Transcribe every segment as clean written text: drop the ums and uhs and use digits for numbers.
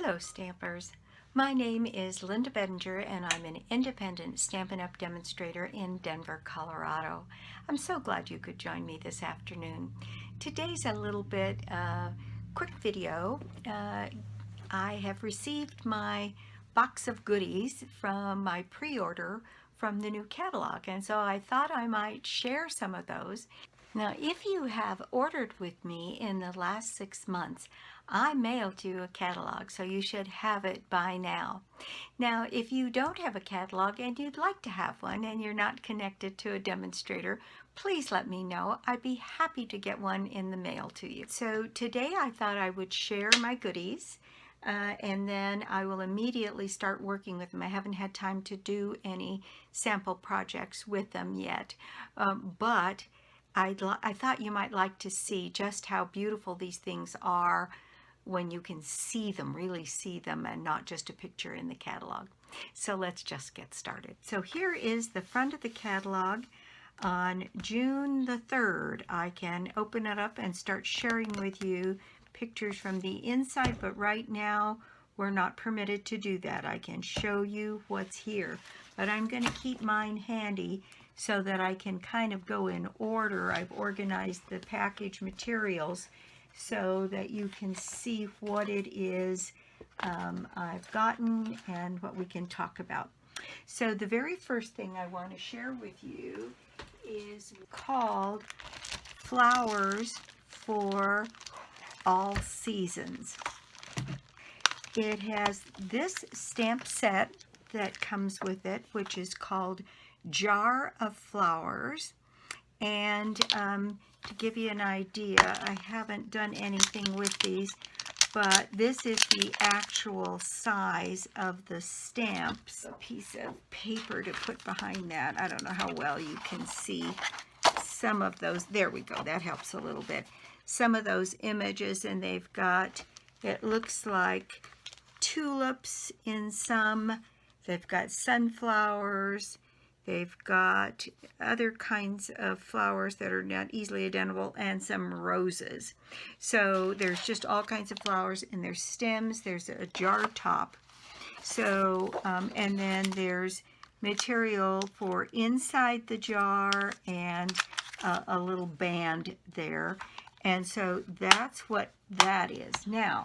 Hello Stampers, my name is Linda Bedinger and I'm an independent Stampin' Up! Demonstrator in Denver, Colorado. I'm so glad you could join me this afternoon. Today's a little bit quick video. I have received my box of goodies from my pre-order from the new catalog, and so I thought I might share some of those. Now, if you have ordered with me in the last 6 months, I mailed you a catalog, so you should have it by now. Now, if you don't have a catalog and you'd like to have one and you're not connected to a demonstrator, please let me know. I'd be happy to get one in the mail to you. So today I thought I would share my goodies. And then I will immediately start working with them. I haven't had time to do any sample projects with them yet, but I thought you might like to see just how beautiful these things are when you can see them, really see them, and not just a picture in the catalog. So let's just get started. So here is the front of the catalog. On June the 3rd, I can open it up and start sharing with you pictures from the inside, but right now we're not permitted to do that. I can show you what's here, but I'm going to keep mine handy so that I can kind of go in order. I've organized the package materials so that you can see what it is I've gotten and what we can talk about. So the very first thing I want to share with you is called Flowers for All Seasons. It has this stamp set that comes with it, which is called Jar of Flowers. And to give you an idea, I haven't done anything with these, but this is the actual size of the stamps. A piece of paper to put behind that. I don't know how well you can see some of those. There we go, that helps a little bit. Some of those images, and they've got, it looks like tulips in some, they've got sunflowers, they've got other kinds of flowers that are not easily identifiable, and some roses. So there's just all kinds of flowers, and there's stems, there's a jar top. So, and then there's material for inside the jar and a little band there. And so that's what that is. Now,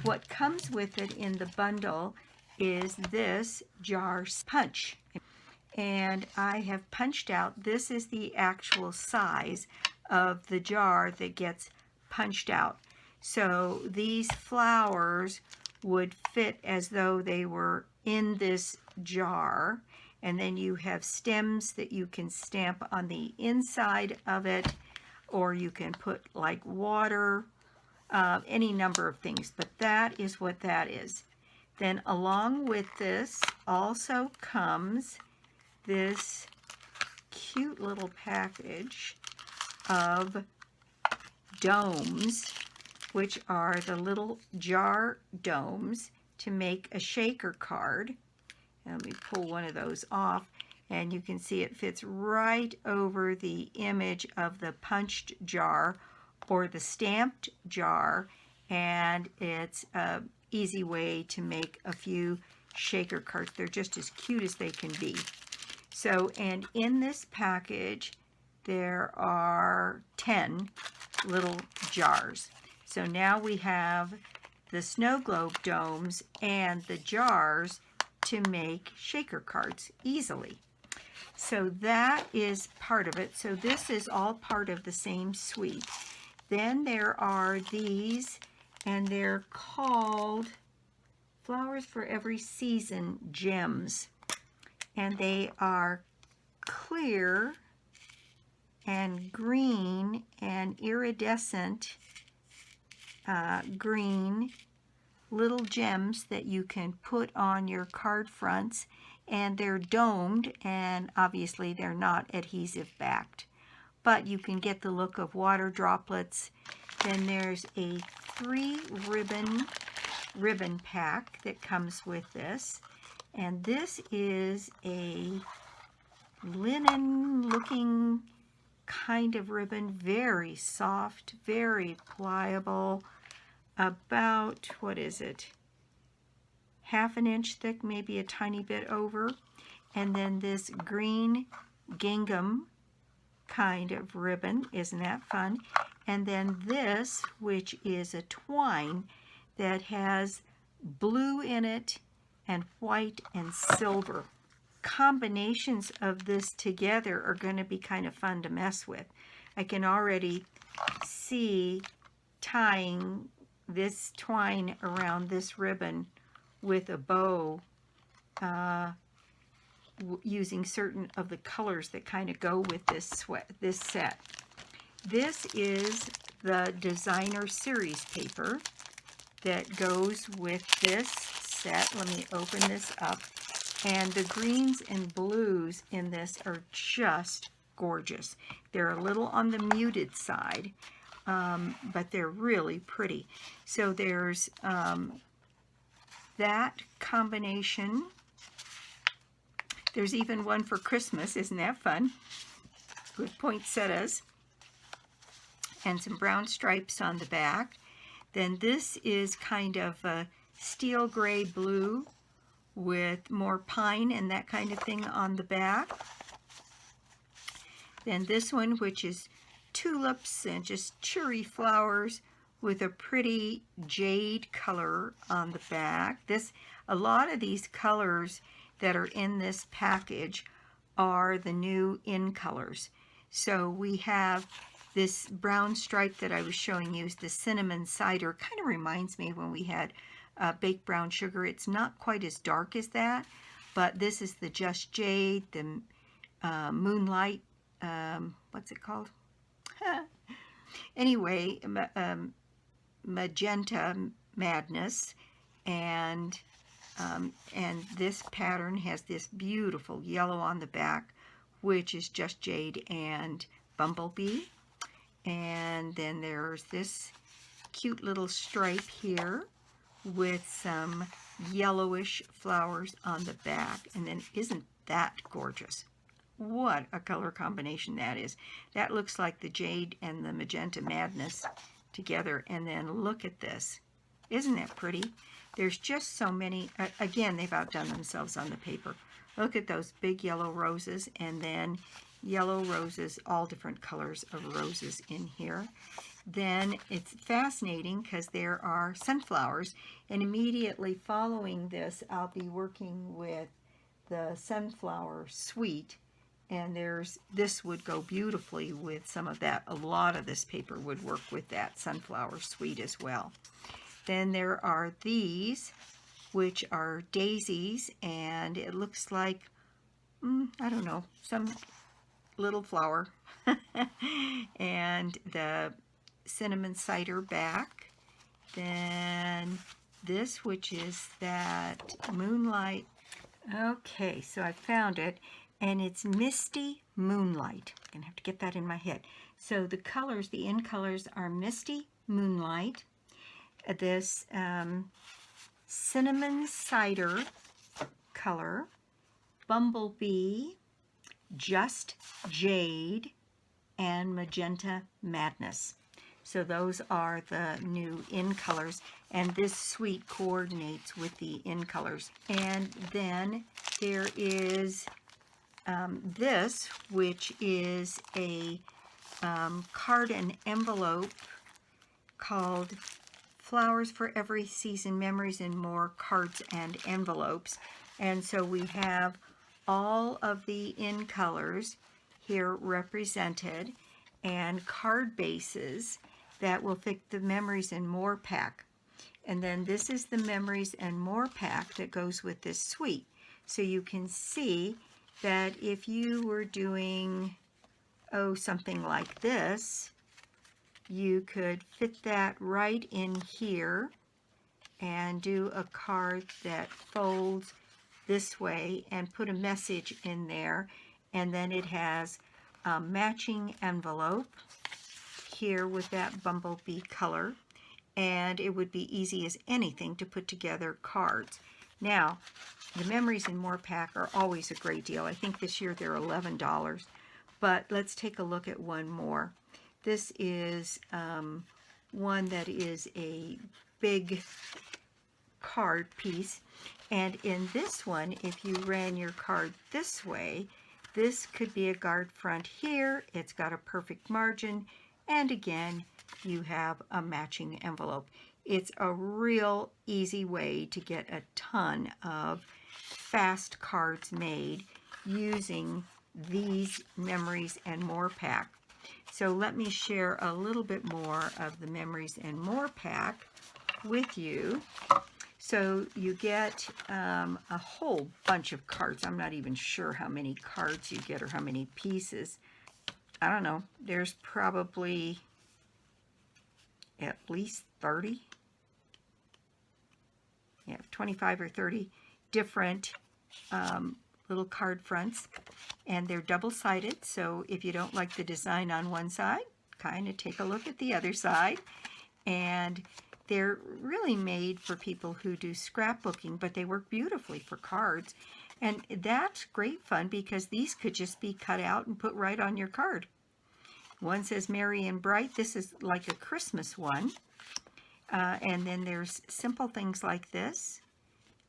what comes with it in the bundle is this jar punch. And I have punched out, this is the actual size of the jar that gets punched out. So these flowers would fit as though they were in this jar. And then you have stems that you can stamp on the inside of it, or you can put like water, any number of things, but that is what that is. Then along with this also comes this cute little package of domes, which are the little jar domes to make a shaker card. And let me pull one of those off, and you can see it fits right over the image of the punched jar or the stamped jar, and it's an easy way to make a few shaker cards. They're just as cute as they can be. So, and in this package, there are 10 little jars. So now we have the snow globe domes and the jars to make shaker cards easily. So that is part of it. So this is all part of the same suite. Then there are these, and they're called Flowers for Every Season Gems. And they are clear and green and iridescent green little gems that you can put on your card fronts, and they're domed, and obviously they're not adhesive backed, but you can get the look of water droplets. Then there's a 3 ribbon pack that comes with this. And this is a linen looking kind of ribbon, very soft, very pliable, about, what is it, half an inch thick, maybe a tiny bit over. And then this green gingham kind of ribbon. Isn't that fun? And then this, which is a twine that has blue in it and white and silver. Combinations of this together are going to be kind of fun to mess with. I can already see tying this twine around this ribbon with a bow, using certain of the colors that kind of go with this set. This is the designer series paper that goes with this set. Let me open this up. And the greens and blues in this are just gorgeous. They're a little on the muted side, but they're really pretty. So there's that combination. There's even one for Christmas. Isn't that fun? With poinsettias and some brown stripes on the back. Then this is kind of a steel gray blue with more pine and that kind of thing on the back. Then this one, which is tulips and just cherry flowers with a pretty jade color on the back. A lot of these colors that are in this package are the new in colors. So we have this brown stripe that I was showing you, the cinnamon cider. Kind of reminds me when we had baked brown sugar. It's not quite as dark as that, but this is the Just Jade, the Moonlight, what's it called? Anyway, Magenta Madness, and this pattern has this beautiful yellow on the back, which is Just Jade and Bumblebee. And then there's this cute little stripe here with some yellowish flowers on the back. And then isn't that gorgeous? What a color combination that is. That looks like the Jade and the Magenta Madness together. And then look at this. Isn't that pretty? There's just so many. Again, they've outdone themselves on the paper. Look at those big yellow roses, and then yellow roses, all different colors of roses in here. Then it's fascinating because there are sunflowers, and immediately following this I'll be working with the sunflower sweet, and this would go beautifully with some of that. A lot of this paper would work with that sunflower sweet as well. Then there are these, which are daisies, and it looks like, I don't know, some little flower. And the cinnamon cider back. Then this, which is that Moonlight. Okay, so I found it, and it's Misty Moonlight. I'm going to have to get that in my head. So the colors, the in colors are Misty Moonlight, this cinnamon cider color, Bumblebee, Just Jade, and Magenta Madness. So those are the new in colors, and this suite coordinates with the in colors. And then there is this, which is a card and envelope called Flowers for Every Season, Memories and More, Cards and Envelopes. And so we have all of the in colors here represented, and card bases that will fit the Memories and More pack. And then this is the Memories and More pack that goes with this suite. So you can see that if you were doing, something like this, you could fit that right in here and do a card that folds this way and put a message in there. And then it has a matching envelope here with that bumblebee color, and it would be easy as anything to put together cards. Now, the Memories and More pack are always a great deal. I think this year they're $11, but let's take a look at one more. This is one that is a big card piece. And in this one, if you ran your card this way, this could be a guard front here. It's got a perfect margin. And again, you have a matching envelope. It's a real easy way to get a ton of fast cards made using these Memories and More pack. So let me share a little bit more of the Memories and More pack with you. So you get a whole bunch of cards. I'm not even sure how many cards you get or how many pieces. I don't know. There's probably at least 30. Yeah, 25 or 30 different little card fronts. And they're double-sided, so if you don't like the design on one side, kind of take a look at the other side. And they're really made for people who do scrapbooking, but they work beautifully for cards. And that's great fun because these could just be cut out and put right on your card. One says Merry and Bright. This is like a Christmas one. And then there's simple things like this.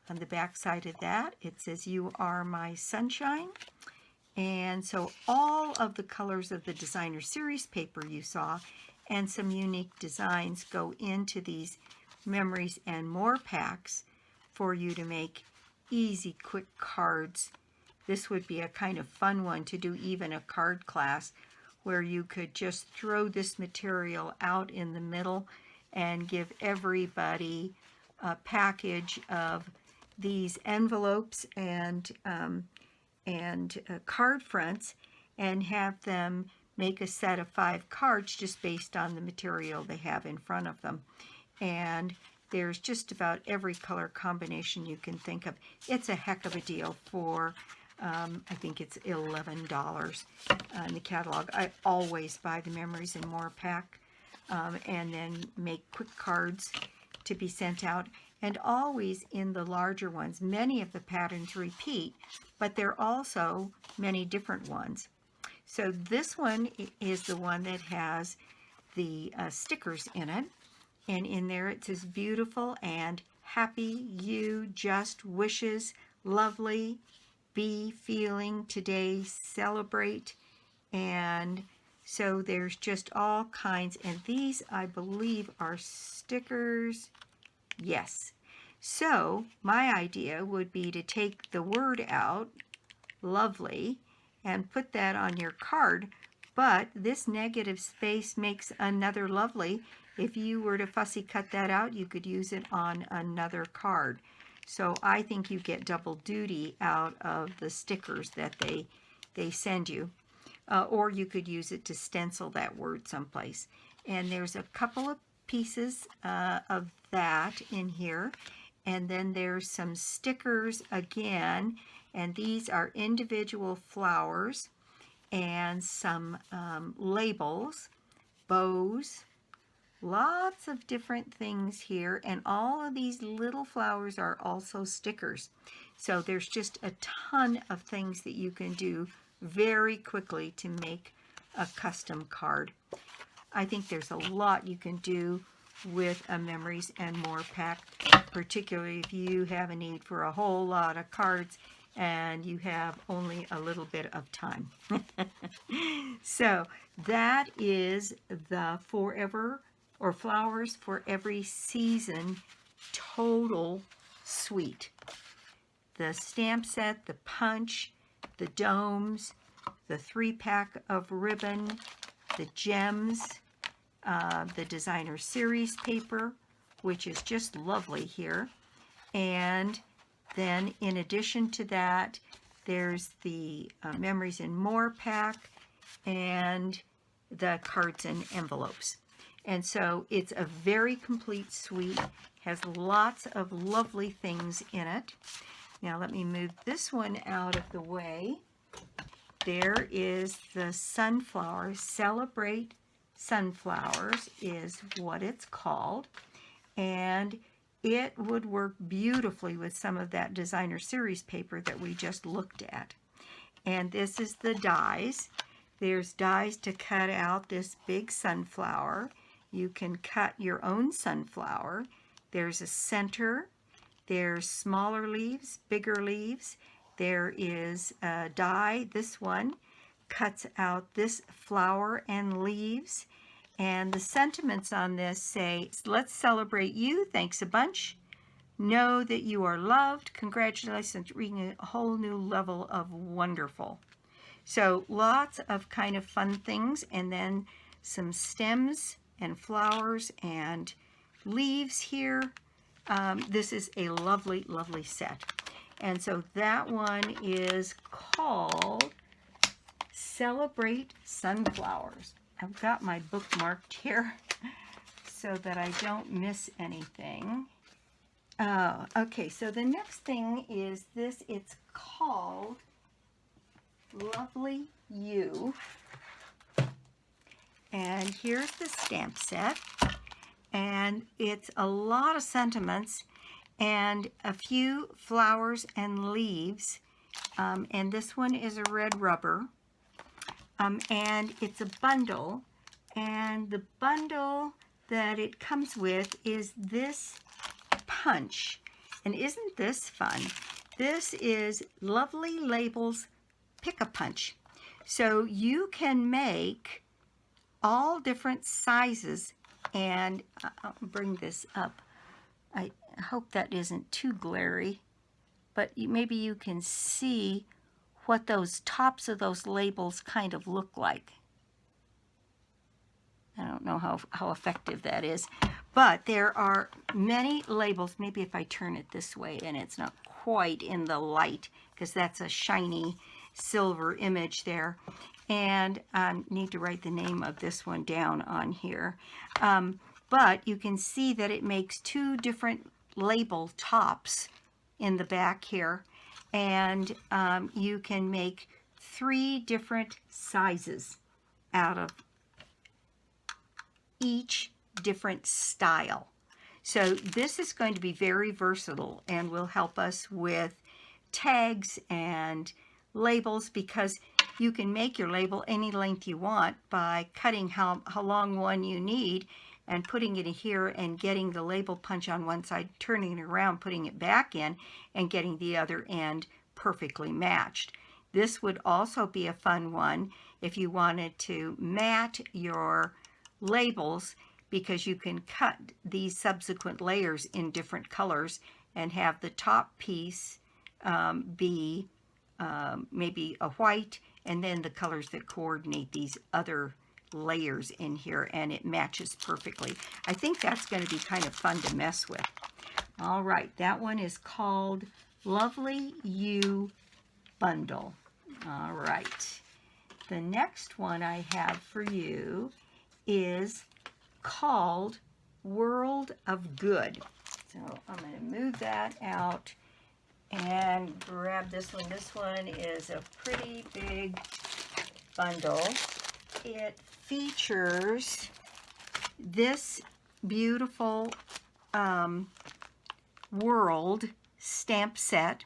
On the back side of that, it says, You Are My Sunshine. And so all of the colors of the designer series paper you saw and some unique designs go into these Memories and More packs for you to make easy, quick cards. This would be a kind of fun one to do even a card class where you could just throw this material out in the middle and give everybody a package of these envelopes and card fronts and have them make a set of 5 cards just based on the material they have in front of them. And there's just about every color combination you can think of. It's a heck of a deal for, I think it's $11 in the catalog. I always buy the Memories and More pack and then make quick cards to be sent out. And always in the larger ones, many of the patterns repeat, but there are also many different ones. So this one is the one that has the stickers in it. And in there it says beautiful and happy, you just wishes, lovely, be feeling today, celebrate. And so there's just all kinds. And these, I believe, are stickers. Yes. So my idea would be to take the word out, lovely, and put that on your card. But this negative space makes another lovely. If you were to fussy cut that out, you could use it on another card. So I think you get double duty out of the stickers that they send you. Or you could use it to stencil that word someplace. And there's a couple of pieces of that in here. And then there's some stickers again. And these are individual flowers and some labels, bows, lots of different things here. And all of these little flowers are also stickers. So there's just a ton of things that you can do very quickly to make a custom card. I think there's a lot you can do with a Memories and More pack, particularly if you have a need for a whole lot of cards and you have only a little bit of time. So that is the Forever or Flowers for Every Season total suite. The stamp set, the punch, the domes, the 3-pack of ribbon, the gems, the designer series paper, which is just lovely here. And then in addition to that, there's the Memories and More pack and the cards and envelopes. And so it's a very complete suite, has lots of lovely things in it. Now let me move this one out of the way. There is the sunflower. Celebrate Sunflowers is what it's called. And it would work beautifully with some of that designer series paper that we just looked at. And this is the dies. There's dies to cut out this big sunflower. You can cut your own sunflower. There's a center. There's smaller leaves, bigger leaves. There is a die. This one cuts out this flower and leaves. And the sentiments on this say, let's celebrate you. Thanks a bunch. Know that you are loved. Congratulations, reaching a whole new level of wonderful. So lots of kind of fun things, and then some stems and flowers and leaves here. This is a lovely, lovely set. And so that one is called Celebrate Sunflowers. I've got my bookmarked here so that I don't miss anything. Okay, so the next thing is this. It's called Lovely You. And here's the stamp set. And it's a lot of sentiments and a few flowers and leaves. And this one is a red rubber. And it's a bundle. And the bundle that it comes with is this punch. And isn't this fun? This is Lovely Labels Pick-a-Punch. So you can make all different sizes, and I'll bring this up. I hope that isn't too glary, but maybe you can see what those tops of those labels kind of look like. I don't know how effective that is, but there are many labels. Maybe if I turn it this way and it's not quite in the light, because that's a shiny silver image there. And I need to write the name of this one down on here. But you can see that it makes two different label tops in the back here. And you can make 3 different sizes out of each different style. So this is going to be very versatile and will help us with tags and labels, because you can make your label any length you want by cutting how long one you need and putting it in here and getting the label punch on one side, turning it around, putting it back in, and getting the other end perfectly matched. This would also be a fun one if you wanted to mat your labels, because you can cut these subsequent layers in different colors and have the top piece be maybe a white, and then the colors that coordinate these other layers in here, and it matches perfectly. I think that's going to be kind of fun to mess with. All right, that one is called Lovely You Bundle. All right, the next one I have for you is called World of Good. So I'm going to move that out and grab this one. This one is a pretty big bundle. It features this beautiful world stamp set.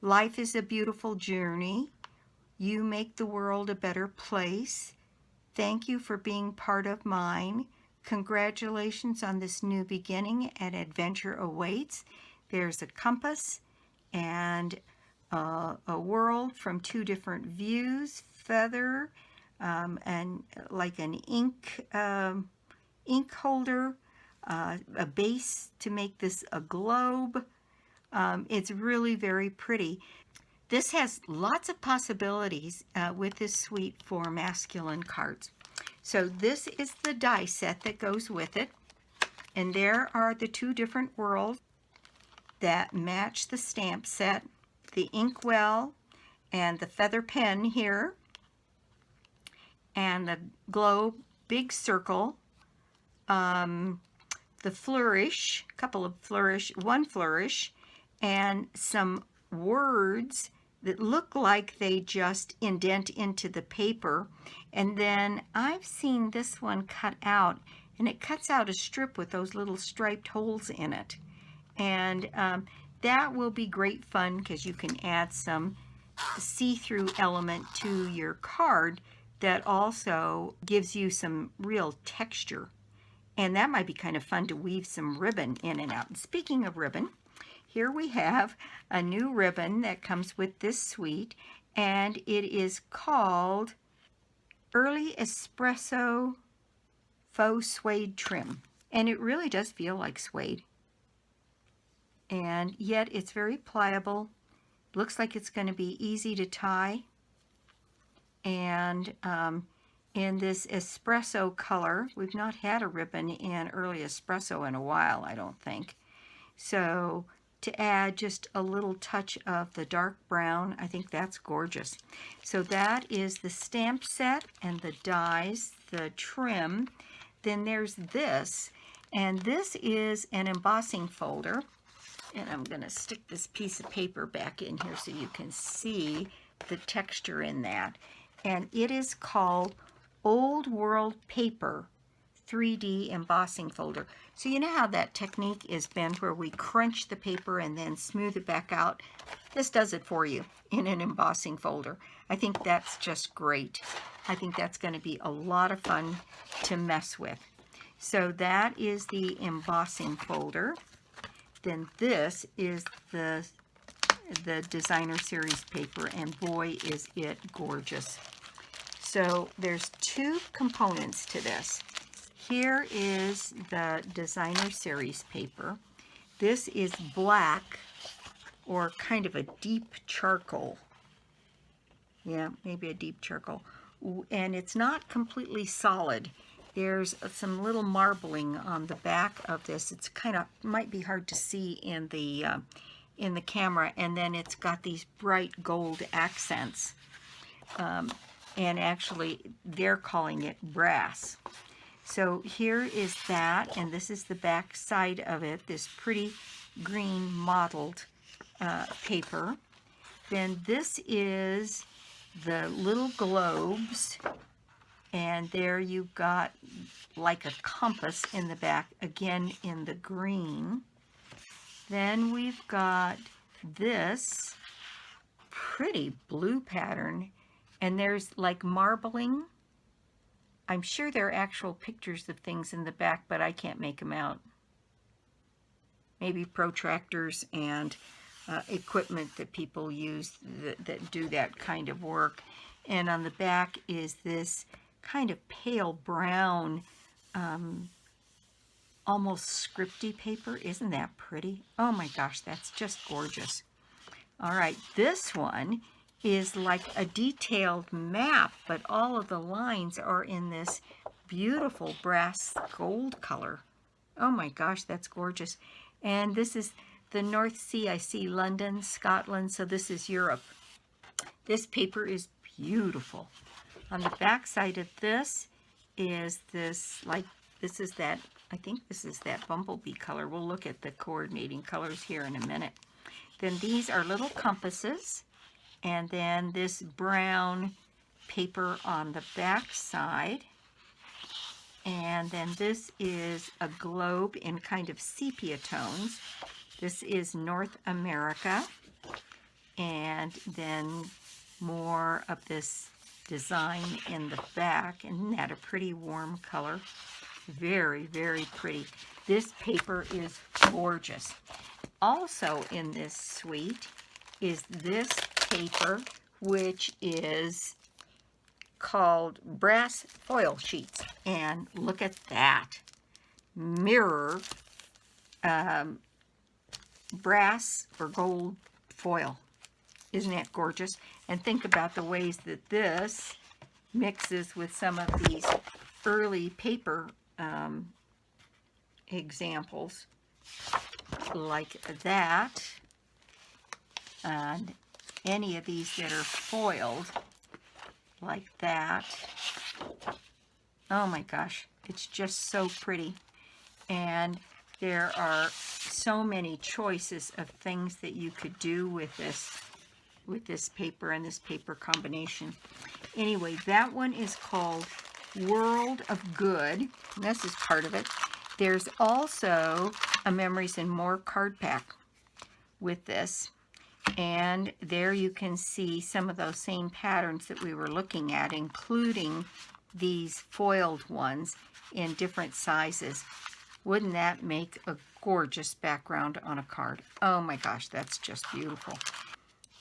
Life is a beautiful journey. You make the world a better place. Thank you for being part of mine. Congratulations on this new beginning, and adventure awaits. There's a compass and a world from 2 different views, feather, and like an ink holder, a base to make this a globe. It's really very pretty. This has lots of possibilities with this suite for masculine cards. So this is the die set that goes with it. And there are the 2 different worlds that match the stamp set. The inkwell and the feather pen here. And the globe, big circle. The flourish, one flourish. And some words that look like they just indent into the paper. And then I've seen this one cut out, and it cuts out a strip with those little striped holes in it. And that will be great fun, because you can add some see-through element to your card that also gives you some real texture. And that might be kind of fun to weave some ribbon in and out. And speaking of ribbon, here we have a new ribbon that comes with this suite, and it is called Early Espresso Faux Suede Trim. And it really does feel like suede. And yet it's very pliable. Looks like it's going to be easy to tie. And in this espresso color, we've not had a ribbon in Early Espresso in a while, I don't think. So to add just a little touch of the dark brown, I think that's gorgeous. So that is the stamp set and the dies, the trim. Then there's this, and this is an embossing folder. And I'm going to stick this piece of paper back in here so you can see the texture in that. And it is called Old World Paper 3D Embossing Folder. So you know how that technique is bent where we crunch the paper and then smooth it back out? This does it for you in an embossing folder. I think that's just great. I think that's going to be a lot of fun to mess with. So that is the embossing folder. Then this is the designer series paper, and boy is it gorgeous. So there's two components to this. Here is the designer series paper. This is black, or kind of a deep charcoal. Yeah, maybe a deep charcoal. And it's not completely solid. There's some little marbling on the back of this. It's kind of, might be hard to see in the camera. And then it's got these bright gold accents. And actually, they're calling it brass. So here is that, and this is the back side of it, this pretty green mottled paper. Then this is the little globes, and there you've got like a compass in the back, again in the green. Then we've got this pretty blue pattern, and there's like marbling. I'm sure there are actual pictures of things in the back, but I can't make them out. Maybe protractors and equipment that people use that do that kind of work. And on the back is this kind of pale brown, almost scripty paper. Isn't that pretty? Oh my gosh, that's just gorgeous. All right, this one is like a detailed map, but all of the lines are in this beautiful brass gold color. Oh my gosh, that's gorgeous. And this is the North Sea. I see London, Scotland, so this is Europe. This paper is beautiful. On the back side of this is this, like, this is that, I think this is that bumblebee color. We'll look at the coordinating colors here in a minute. Then these are little compasses. And then this brown paper on the back side. And then this is a globe in kind of sepia tones. This is North America. And then more of this design in the back. Isn't that a pretty warm color? Very, very pretty. This paper is gorgeous. Also in this suite is this paper, which is called brass foil sheets. And look at that. Mirror brass or gold foil. Isn't that gorgeous? And think about the ways that this mixes with some of these early paper examples like that, and any of these that are foiled like that. Oh my gosh, it's just so pretty. And there are so many choices of things that you could do with this paper and this paper combination. Anyway, that one is called World of Good. This is part of it. There's also a Memories and More card pack with this. And there you can see some of those same patterns that we were looking at, including these foiled ones in different sizes. Wouldn't that make a gorgeous background on a card? Oh my gosh, that's just beautiful.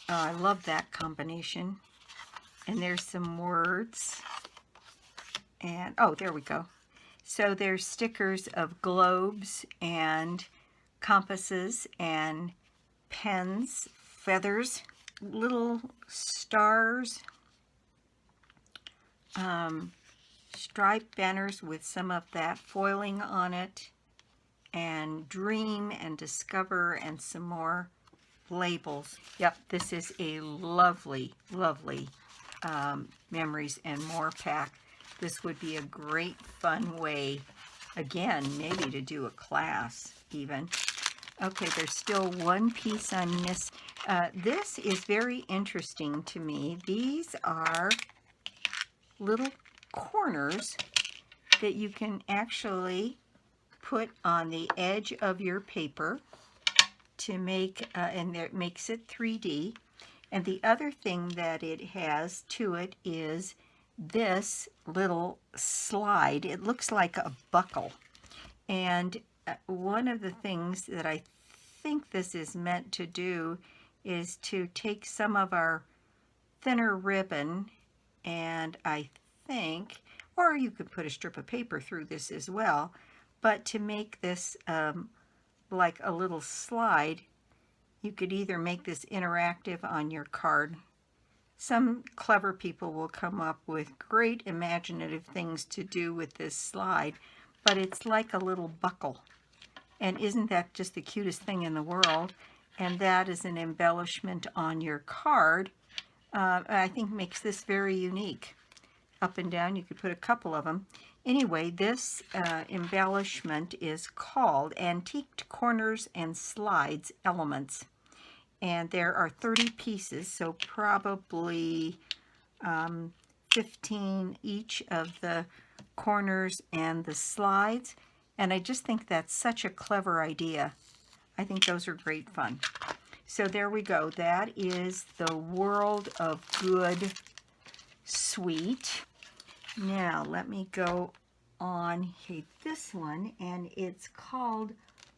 Oh, I love that combination. And there's some words. And, oh, there we go. So there's stickers of globes and compasses and pens, feathers, little stars, striped banners with some of that foiling on it, and dream and discover and some more labels. Yep, this is a lovely, lovely memories and more pack. This would be a great fun way, again, maybe to do a class even. Okay, there's still one piece on this. This is very interesting to me. These are little corners that you can actually put on the edge of your paper to make, and it makes it 3D. And the other thing that it has to it is this little slide. It looks like a buckle. And one of the things that I think this is meant to do is to take some of our thinner ribbon, and I think, or you could put a strip of paper through this as well, but to make this like a little slide, you could either make this interactive on your card. Some clever people will come up with great imaginative things to do with this slide, but it's like a little buckle. And isn't that just the cutest thing in the world? And that is an embellishment on your card. I think makes this very unique. Up and down, you could put a couple of them. Anyway, this embellishment is called Antiqued Corners and Slides Elements. And there are 30 pieces, so probably 15 each of the corners and the slides. And I just think that's such a clever idea. I think those are great fun. So there we go. That is the World of Good suite. Now let me go on this one, and it's called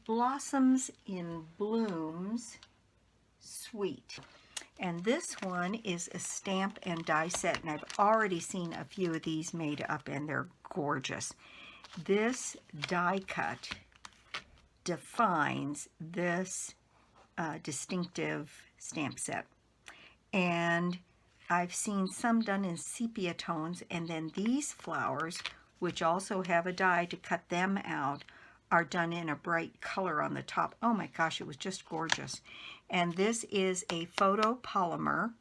Blossoms in Blooms Suite. And this one is a stamp and die set, and I've already seen a few of these made up, and they're gorgeous. This die cut defines this distinctive stamp set. And I've seen some done in sepia tones, and then these flowers, which also have a die to cut them out, are done in a bright color on the top. Oh my gosh, it was just gorgeous. And this is a photopolymer,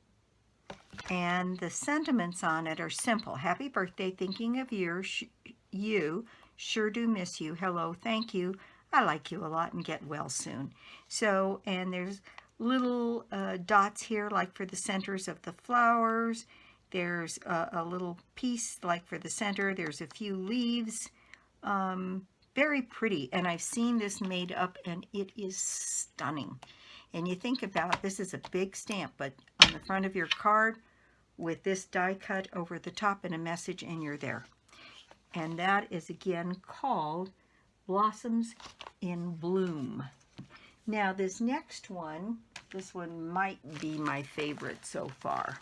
and the sentiments on it are simple. Happy birthday, thinking of you, sure do miss you. Hello, thank you. I like you a lot, and get well soon. So, and there's little dots here like for the centers of the flowers. There's a little piece like for the center. There's a few leaves. Very pretty, and I've seen this made up, and it is stunning. And you think about, this is a big stamp, but on the front of your card with this die cut over the top and a message, and you're there. And that is again called Blossoms in Bloom. Now this next one, this one might be my favorite so far.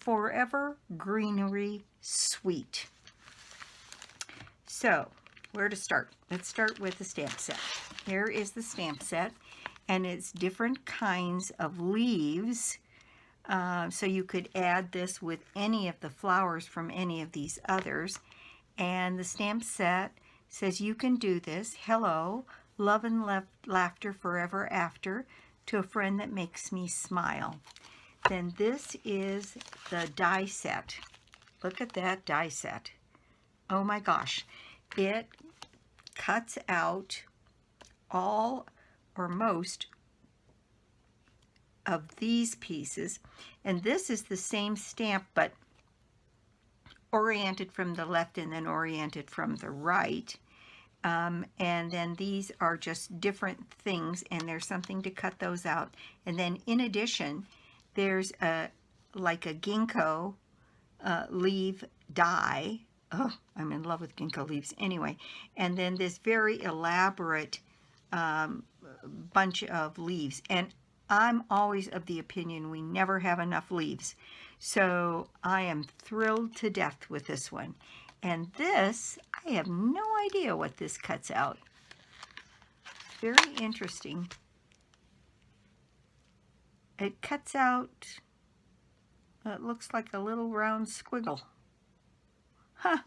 Forever Greenery Suite. So, where to start? Let's start with the stamp set. Here is the stamp set, and it's different kinds of leaves. So you could add this with any of the flowers from any of these others. And the stamp set says, you can do this. Hello, love and laughter forever after, to a friend that makes me smile. Then this is the die set. Look at that die set. Oh my gosh. It cuts out all or most of these pieces, and this is the same stamp but oriented from the left and then oriented from the right, and then these are just different things, and there's something to cut those out. And then in addition, there's like a ginkgo leaf die Oh, I'm in love with ginkgo leaves. Anyway, and then this very elaborate bunch of leaves. And I'm always of the opinion we never have enough leaves. So I am thrilled to death with this one. And this, I have no idea what this cuts out. Very interesting. It cuts out, it looks like a little round squiggle. Huh.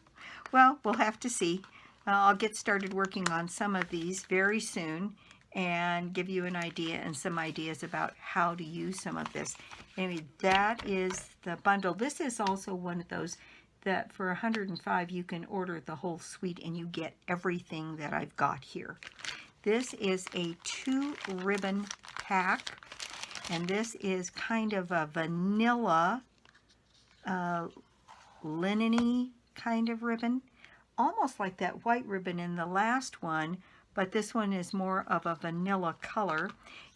Well, we'll have to see. I'll get started working on some of these very soon and give you an idea and some ideas about how to use some of this. Anyway, that is the bundle. This is also one of those that for $105 you can order the whole suite and you get everything that I've got here. This is a 2-ribbon pack, and this is kind of a vanilla linen-y kind of ribbon, almost like that white ribbon in the last one, but this one is more of a vanilla color.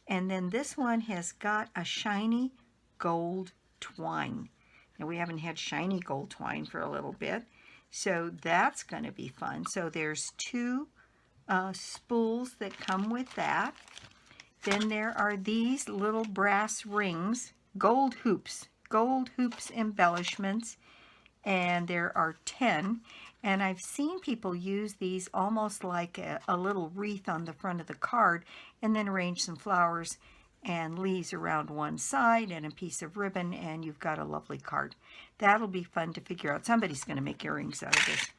And then this one has got a shiny gold twine. Now, we haven't had shiny gold twine for a little bit, so that's going to be fun. So there's 2 spools that come with that. Then there are these little brass rings, gold hoops embellishments, and there are 10. And I've seen people use these almost like a little wreath on the front of the card, and then arrange some flowers and leaves around one side and a piece of ribbon, and you've got a lovely card. That'll be fun to figure out. Somebody's going to make earrings out of this.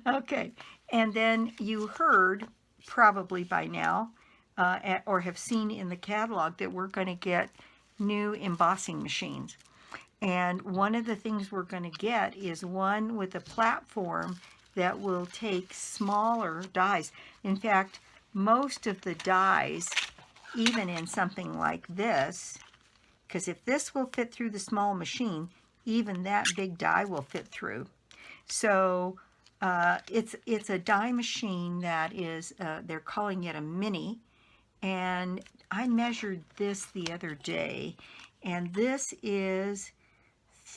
Okay, and then you heard probably by now, or have seen in the catalog, that we're going to get new embossing machines. And one of the things we're going to get is one with a platform that will take smaller dies. In fact, most of the dies, even in something like this, because if this will fit through the small machine, even that big die will fit through. So it's a die machine that is, they're calling it a mini. And I measured this the other day, and this is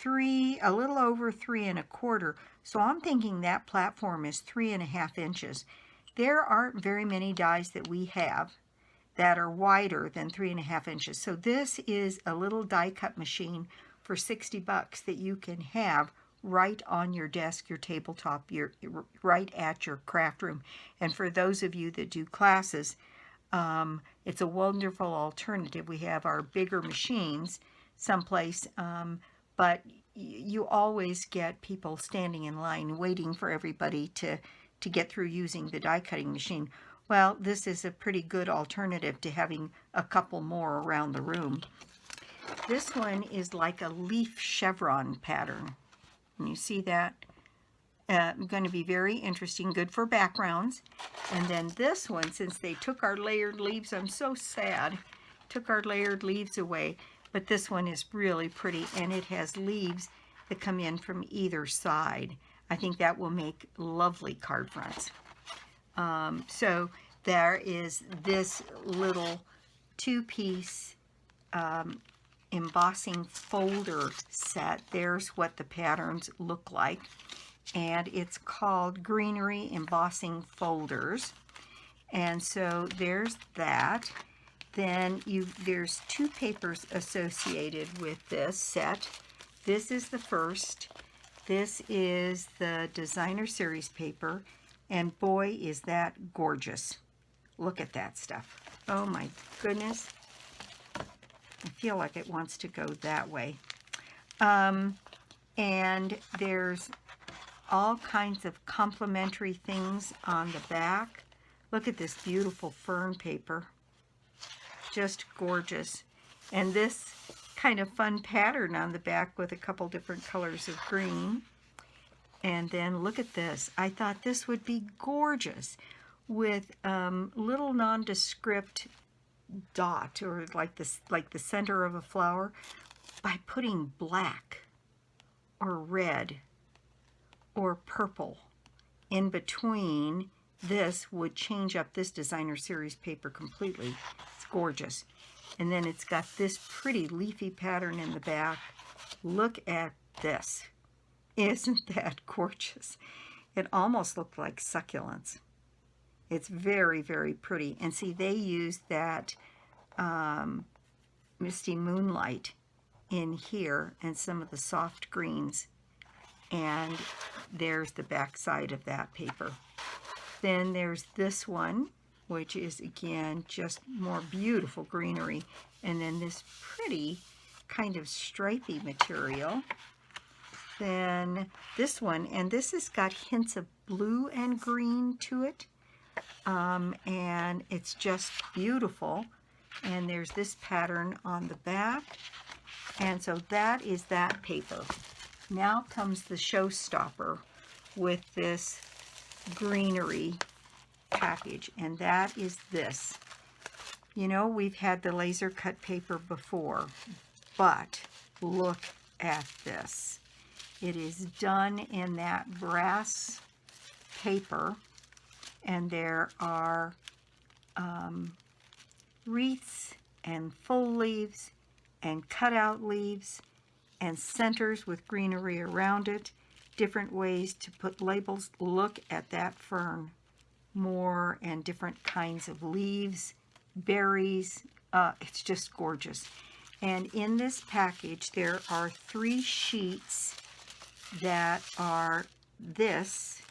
a little over 3 1/4. So I'm thinking that platform is 3 1/2 inches. There aren't very many dies that we have that are wider than 3 1/2 inches. So this is a little die cut machine for $60 that you can have right on your desk, your tabletop, right at your craft room. And for those of you that do classes, it's a wonderful alternative. We have our bigger machines someplace, but you always get people standing in line waiting for everybody to get through using the die cutting machine. Well, this is a pretty good alternative to having a couple more around the room. This one is like a leaf chevron pattern. Can you see that? Going to be very interesting, good for backgrounds. And then this one, since they took our layered leaves, I'm so sad, took our layered leaves away, but this one is really pretty, and it has leaves that come in from either side. I think that will make lovely card fronts. So there is this little 2-piece embossing folder set. There's what the patterns look like. And it's called Greenery Embossing Folders. And so there's that. Then there's 2 papers associated with this set. This is the first. This is the Designer Series paper. And boy, is that gorgeous. Look at that stuff. Oh my goodness. I feel like it wants to go that way. And there's all kinds of complimentary things on the back. Look at this beautiful fern paper. Just gorgeous. And this kind of fun pattern on the back with a couple different colors of green. And then look at this. I thought this would be gorgeous with little nondescript dot, or like the center of a flower, by putting black or red or purple in between. This would change up this Designer Series paper completely. It's gorgeous. And then it's got this pretty leafy pattern in the back. Look at this. Isn't that gorgeous? It almost looked like succulents. It's very, very pretty. And see, they use that misty moonlight in here and some of the soft greens. And there's the back side of that paper. Then there's this one, which is again just more beautiful greenery. And then this pretty kind of stripy material. Then this one, and this has got hints of blue and green to it. And it's just beautiful. And there's this pattern on the back. And so that is that paper. Now comes the showstopper with this greenery package, and that is this. You know, we've had the laser cut paper before, but look at this. It is done in that brass paper, and there are wreaths and full leaves and cutout leaves and centers with greenery around it, different ways to put labels. Look at that fern. More and different kinds of leaves, berries. It's just gorgeous. And in this package, there are 3 sheets that are this,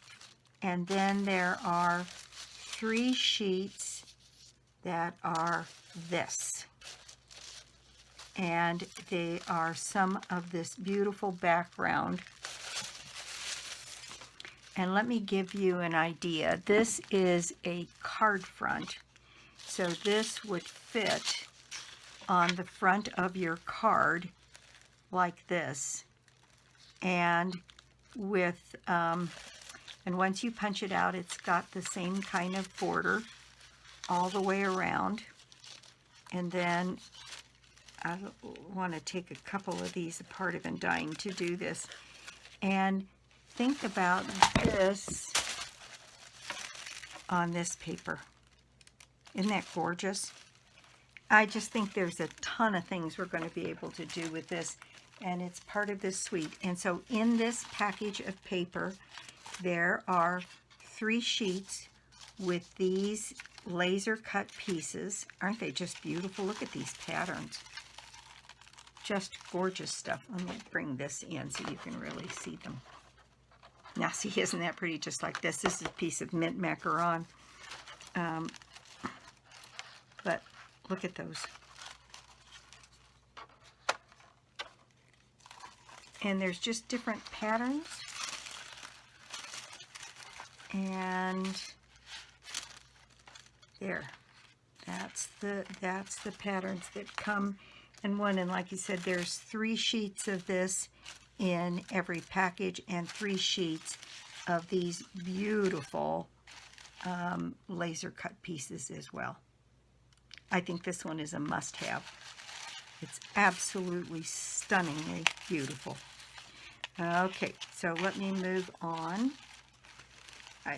and then there are 3 sheets that are this. And they are some of this beautiful background. And let me give you an idea. This is a card front. So this would fit on the front of your card like this. And with, and once you punch it out, it's got the same kind of border all the way around. And then I want to take a couple of these apart. I've been dying to do this. And think about this on this paper. Isn't that gorgeous? I just think there's a ton of things we're going to be able to do with this, and it's part of this suite. And so in this package of paper, there are 3 sheets with these laser cut pieces. Aren't they just beautiful? Look at these patterns. Just gorgeous stuff. Let me bring this in so you can really see them. Now see, isn't that pretty? Just like this. This is a piece of mint macaron. But look at those. And there's just different patterns. And there. That's the patterns that come in one. And like you said, there's 3 sheets of this in every package and 3 sheets of these beautiful laser cut pieces as well. I think this one is a must-have. It's absolutely stunningly beautiful. Okay, so let me move on.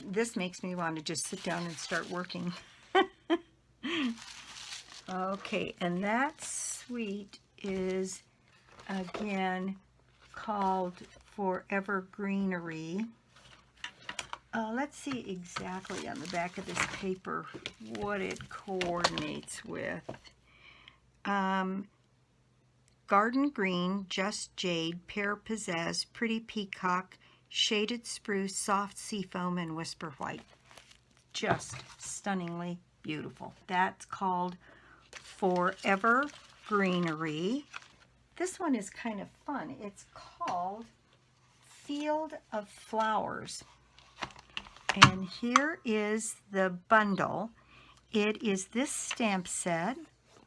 This makes me want to just sit down and start working. Okay, and that suite is again called Forever Greenery. Let's see exactly on the back of this paper what it coordinates with. Garden Green, Just Jade, Pear Pizzazz, Pretty Peacock, Shaded Spruce, Soft Seafoam, and Whisper White. Just stunningly beautiful. That's called Forever Greenery. This one is kind of fun. It's called Field of Flowers. And here is the bundle. It is this stamp set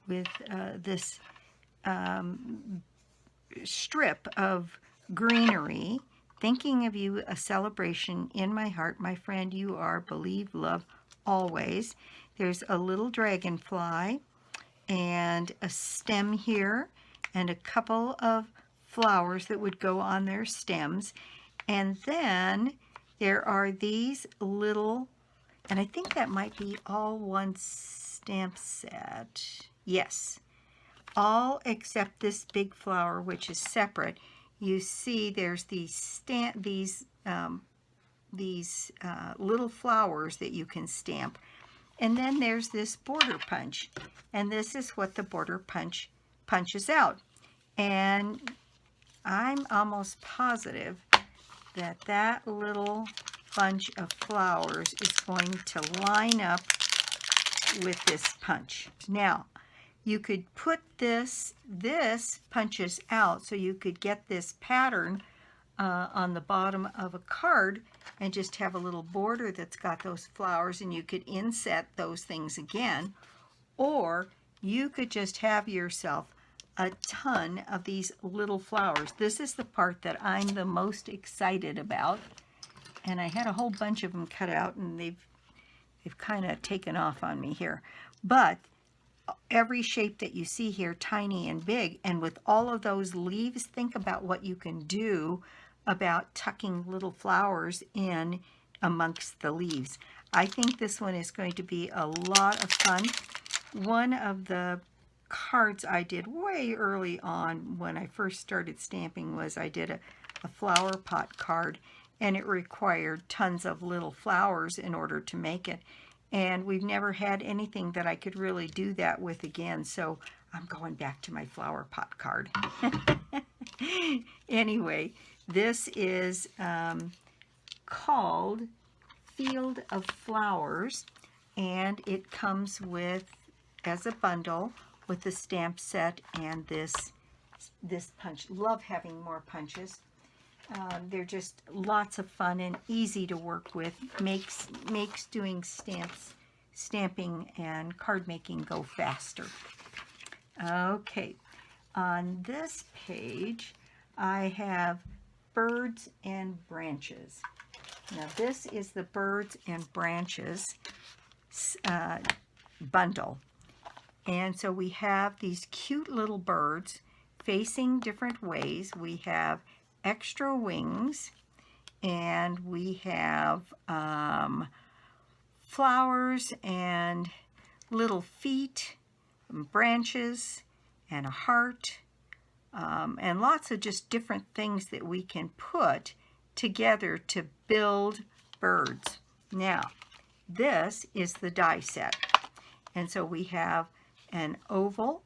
with this strip of greenery. Thinking of you, a celebration in my heart, my friend, you are, believe, love, always. There's a little dragonfly and a stem here and a couple of flowers that would go on their stems. And then there are these little, and I think that might be all one stamp set. Yes, all except this big flower, which is separate. you see there's these little flowers that you can stamp. And then there's this border punch. And this is what the border punch punches out. And I'm almost positive that that little bunch of flowers is going to line up with this punch. Now, you could put this punches out, so you could get this pattern on the bottom of a card and just have a little border that's got those flowers, and you could inset those things again. Or you could just have yourself a ton of these little flowers. This is the part that I'm the most excited about. And I had a whole bunch of them cut out, and they've kind of taken off on me here. But every shape that you see here, tiny and big, and with all of those leaves, think about what you can do about tucking little flowers in amongst the leaves. I think this one is going to be a lot of fun. One of the cards I did way early on when I first started stamping was I did a flower pot card, and it required tons of little flowers in order to make it. And we've never had anything that I could really do that with again, so I'm going back to my flower pot card. Anyway, this is called Field of Flowers, and it comes with, as a bundle, with the stamp set and this punch. Love having more punches. They're just lots of fun and easy to work with. Makes doing stamping and card making go faster. Okay, on this page I have Birds and Branches. Now this is the Birds and Branches bundle. And so we have these cute little birds facing different ways. We have extra wings, and we have flowers and little feet and branches and a heart, and lots of just different things that we can put together to build birds. Now, this is the die set. And so we have an oval.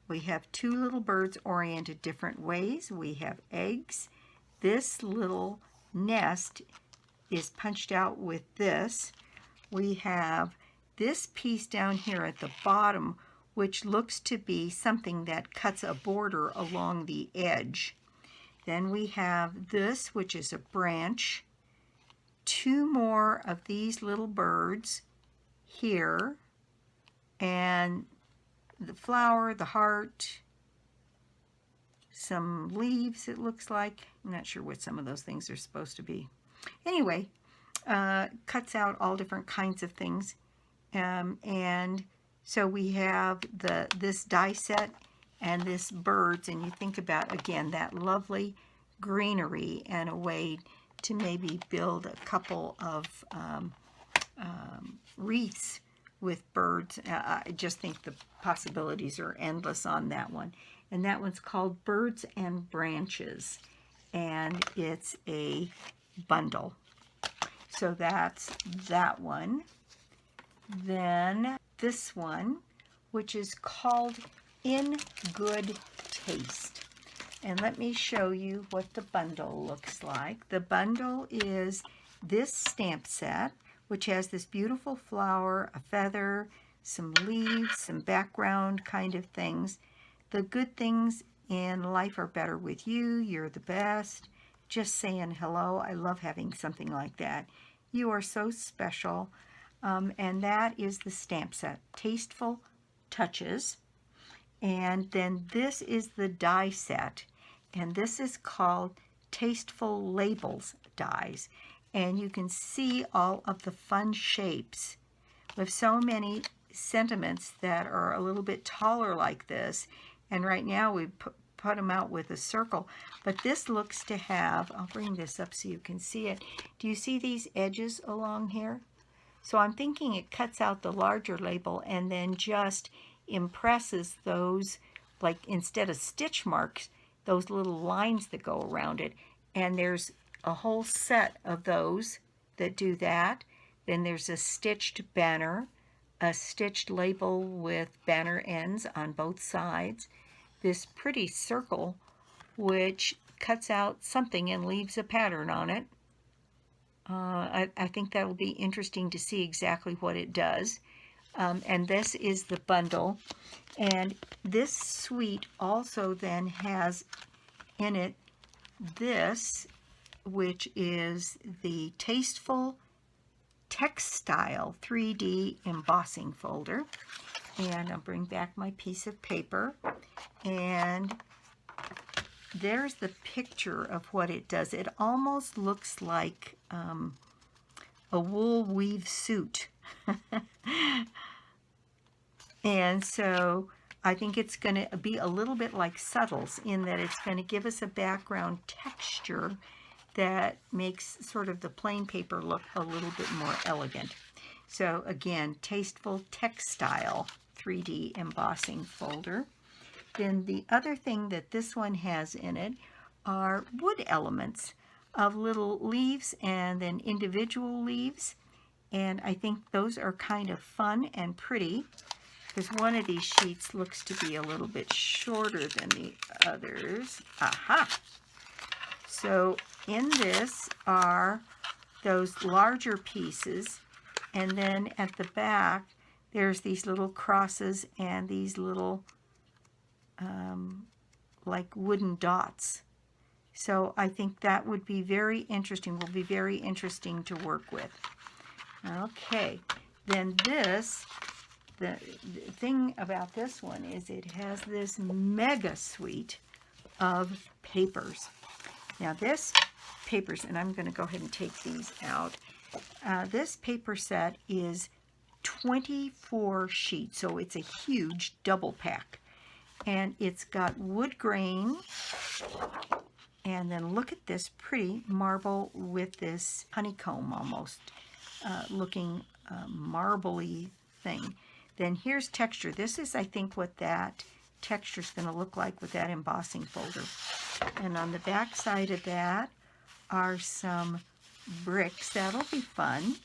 We have two little birds oriented different ways. We have eggs. This little nest is punched out with this. We have this piece down here at the bottom, which looks to be something that cuts a border along the edge. Then we have this, which is a branch. Two more of these little birds here, and the flower, the heart, some leaves, it looks like. I'm not sure what some of those things are supposed to be. Anyway, cuts out all different kinds of things. And so we have this die set and this birds, and you think about, again, that lovely greenery and a way to maybe build a couple of wreaths with birds. I just think the possibilities are endless on that one. And that one's called Birds and Branches, and it's a bundle. So that's that one. Then this one, which is called In Good Taste. And let me show you what the bundle looks like. The bundle is this stamp set, which has this beautiful flower, a feather, some leaves, some background kind of things. The good things in life are better with you. You're the best. Just saying hello. I love having something like that. You are so special. And that is the stamp set, Tasteful Touches. And then this is the die set, and this is called Tasteful Labels dies. And you can see all of the fun shapes with so many sentiments that are a little bit taller like this. And right now we put them out with a circle, but this looks to have, I'll bring this up so you can see it. Do you see these edges along here? So I'm thinking it cuts out the larger label and then just impresses those, like instead of stitch marks, those little lines that go around it. And there's a whole set of those that do that. Then there's a stitched banner, a stitched label with banner ends on both sides, this pretty circle which cuts out something and leaves a pattern on it. I think that will be interesting to see exactly what it does. And this is the bundle. And this suite also then has in it this, which is the Tasteful Textile 3D embossing folder. And I'll bring back my piece of paper. And there's the picture of what it does. It almost looks like a wool weave suit. And so I think it's going to be a little bit like Subtles in that it's going to give us a background texture that makes sort of the plain paper look a little bit more elegant. So again, Tasteful Textile 3D embossing folder. Then the other thing that this one has in it are wood elements of little leaves and then individual leaves. And I think those are kind of fun and pretty because one of these sheets looks to be a little bit shorter than the others. Aha! So in this are those larger pieces, and then at the back there's these little crosses and these little like wooden dots. So I think that would be very interesting, will be very interesting to work with. Okay, then this, the thing about this one is it has this mega suite of papers. Now this papers, and I'm going to go ahead and take these out. This paper set is 24 sheets, so it's a huge double pack. And it's got wood grain, and then look at this pretty marble with this honeycomb almost looking marbly thing. Then here's texture. This is, I think, what that texture is going to look like with that embossing folder. And on the back side of that are some bricks. That'll be fun.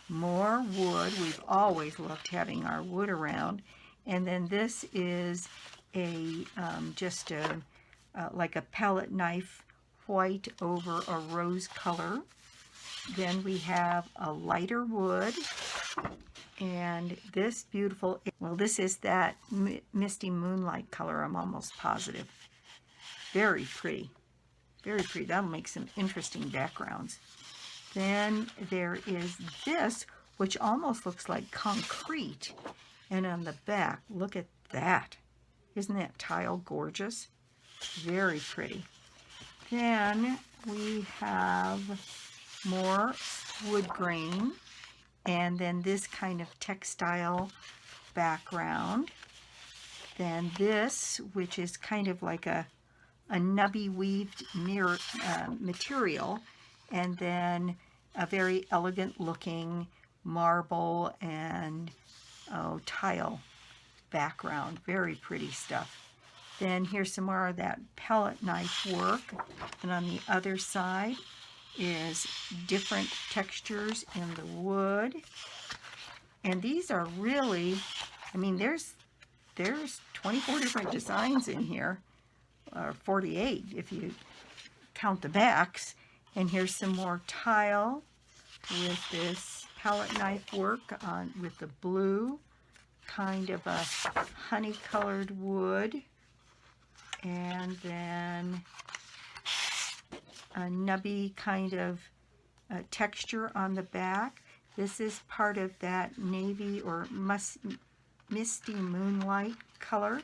More wood. We've always loved having our wood around. And then this is a just a like a palette knife, white over a rose color. Then we have a lighter wood, and this beautiful, well, this is that misty moonlight color, I'm almost positive. Very pretty, very pretty. That'll make some interesting backgrounds. Then there is this, which almost looks like concrete, and on the back, look at that. Isn't that tile gorgeous? Very pretty. Then we have more wood grain, and then this kind of textile background. Then this, which is kind of like a nubby weaved mirror material, and then a very elegant looking marble and tile background. Very pretty stuff. Then here's some more of that palette knife work, and on the other side is different textures in the wood. And these are really, I mean, there's 24 different designs in here, or 48 if you count the backs. And here's some more tile with this palette knife work on with the blue, kind of a honey colored wood, and then a nubby kind of texture on the back. This is part of that navy or misty moonlight color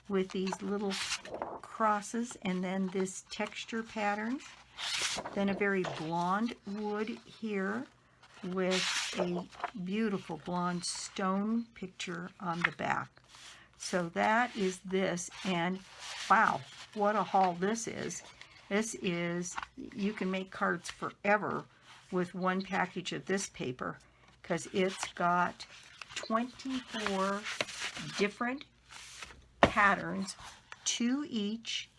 with these little crosses, and then this texture pattern. Then a very blonde wood here with a beautiful blonde stone picture on the back. So that is this, and wow, what a haul this is. This is, you can make cards forever with one package of this paper because it's got 24 different patterns, 2 each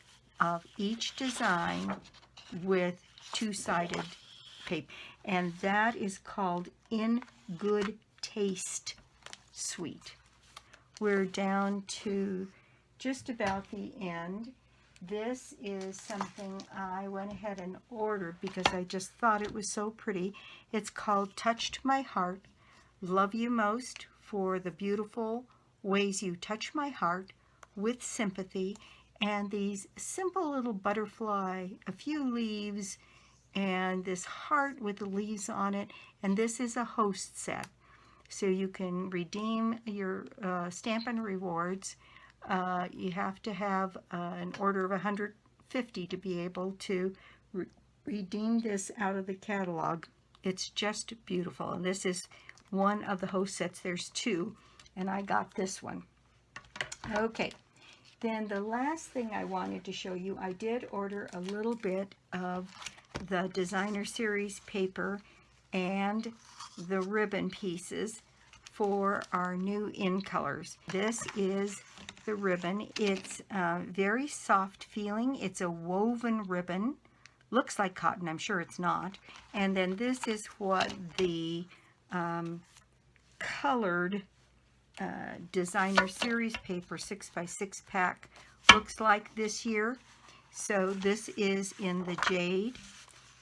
of each design with two-sided paper, and that is called In Good Taste Suite. We're down to just about the end. This is something I went ahead and ordered because I just thought it was so pretty. It's called Touched My Heart, Love You Most for the Beautiful Ways You Touch My Heart with Sympathy. And these simple little butterfly, a few leaves, and this heart with the leaves on it. And this is a host set. So you can redeem your Stampin Rewards. You have to have an order of 150 to be able to redeem this out of the catalog. It's just beautiful. And this is one of the host sets. There's two, and I got this one. Okay, then the last thing I wanted to show you, I did order a little bit of the Designer Series paper and the ribbon pieces for our new in colors. This is the ribbon. It's very soft feeling. It's a woven ribbon. Looks like cotton. I'm sure it's not. And then this is what the colored Designer Series paper 6x6 pack looks like this year. So this is in the jade,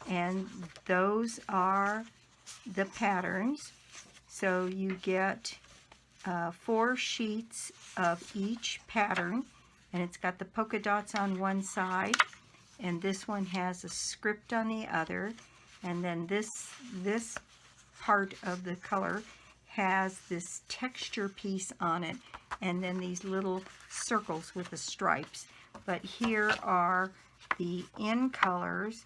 and those are the patterns. So you get 4 sheets of each pattern, and it's got the polka dots on one side, and this one has a script on the other, and then this part of the color has this texture piece on it, and then these little circles with the stripes. But here are the in colors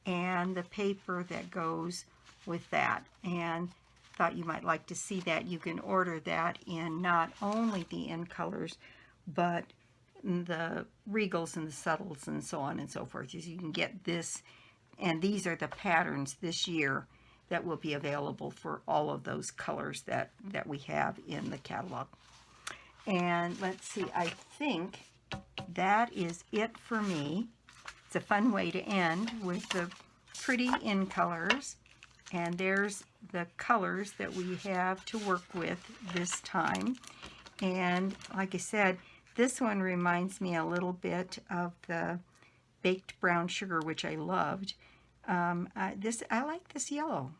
and the paper that goes with that, and thought you might like to see that. You can order that in not only the in colors, but the regals and the subtles and so on and so forth. So you can get this, and these are the patterns this year that will be available for all of those colors that we have in the catalog. And let's see, I think that is it for me. It's a fun way to end with the pretty in colors. And there's the colors that we have to work with this time. And like I said, this one reminds me a little bit of the baked brown sugar, which I loved. I like this yellow.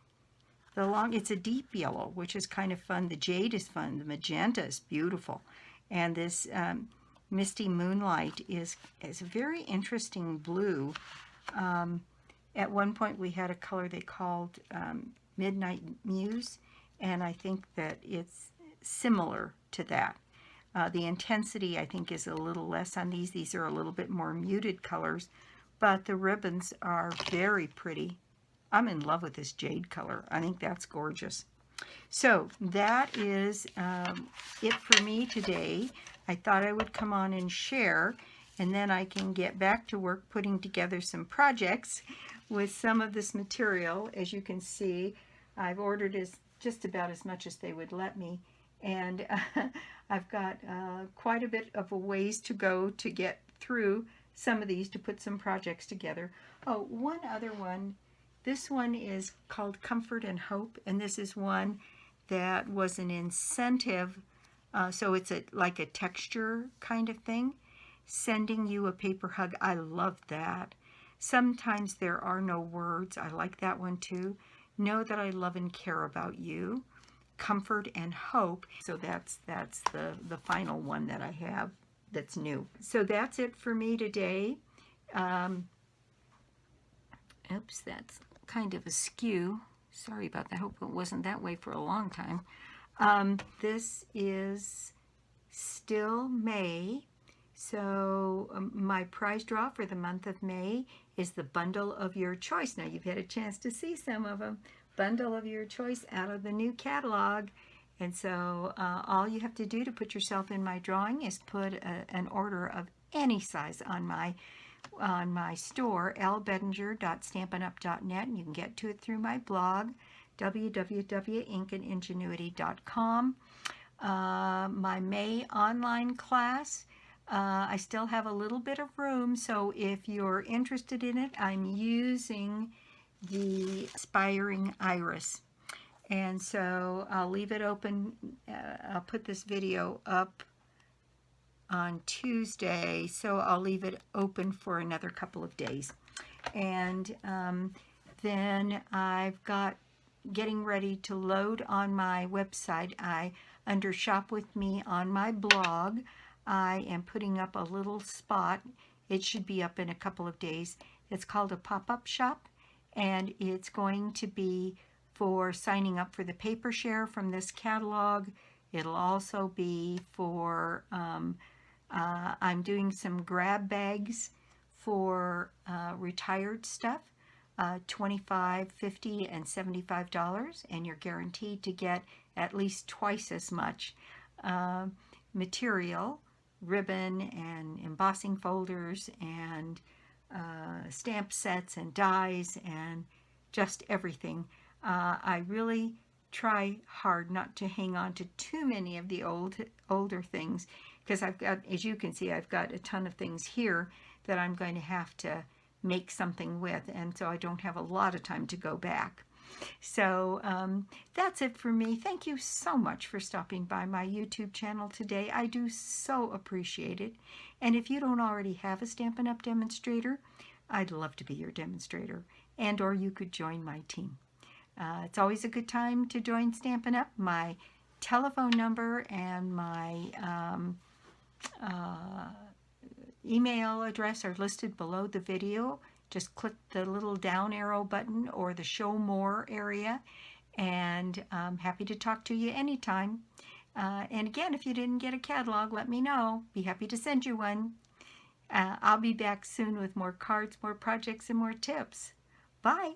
It's a deep yellow, which is kind of fun. The jade is fun. The magenta is beautiful. And this Misty Moonlight is a very interesting blue. At one point we had a color they called Midnight Muse, and I think that it's similar to that. The intensity, I think, is a little less on these. These are a little bit more muted colors, but the ribbons are very pretty. I'm in love with this jade color. I think that's gorgeous. So that is it for me today. I thought I would come on and share, and then I can get back to work putting together some projects with some of this material. As you can see, I've ordered just about as much as they would let me, and I've got quite a bit of a ways to go to get through some of these to put some projects together. Oh, one other one. This one is called Comfort and Hope, and this is one that was an incentive, so it's like a texture kind of thing. Sending you a paper hug. I love that. Sometimes there are no words. I like that one too. Know that I love and care about you. Comfort and Hope. So that's the final one that I have that's new. So that's it for me today. Oops, that's kind of askew. Sorry about that. I hope it wasn't that way for a long time. This is still May. So my prize draw for the month of May is the bundle of your choice. Now you've had a chance to see some of them. Bundle of your choice out of the new catalog. And so all you have to do to put yourself in my drawing is put an order of any size on my store, lbedinger.stampinup.net, and you can get to it through my blog, www.ingenuity.com. My May online class, I still have a little bit of room, so if you're interested in it, I'm using the Inspiring Iris. And so I'll leave it open. I'll put this video up on Tuesday, so I'll leave it open for another couple of days. And then I've got getting ready to load on my website. Under Shop With Me on my blog, I am putting up a little spot. It should be up in a couple of days. It's called a pop-up shop, and it's going to be for signing up for the paper share from this catalog. It'll also be for, I'm doing some grab bags for retired stuff, $25, $50, and $75, and you're guaranteed to get at least twice as much material, ribbon and embossing folders and stamp sets and dies and just everything. I really try hard not to hang on to too many of the older things, because I've got, as you can see, I've got a ton of things here that I'm going to have to make something with, and so I don't have a lot of time to go back. So that's it for me. Thank you so much for stopping by my YouTube channel today. I do so appreciate it. And if you don't already have a Stampin' Up! Demonstrator, I'd love to be your demonstrator, and or you could join my team. It's always a good time to join Stampin' Up! My telephone number and my email address are listed below the video. Just click the little down arrow button or the show more area, and I'm happy to talk to you anytime. And again, if you didn't get a catalog, let me know. Be happy to send you one. I'll be back soon with more cards, more projects, and more tips. Bye.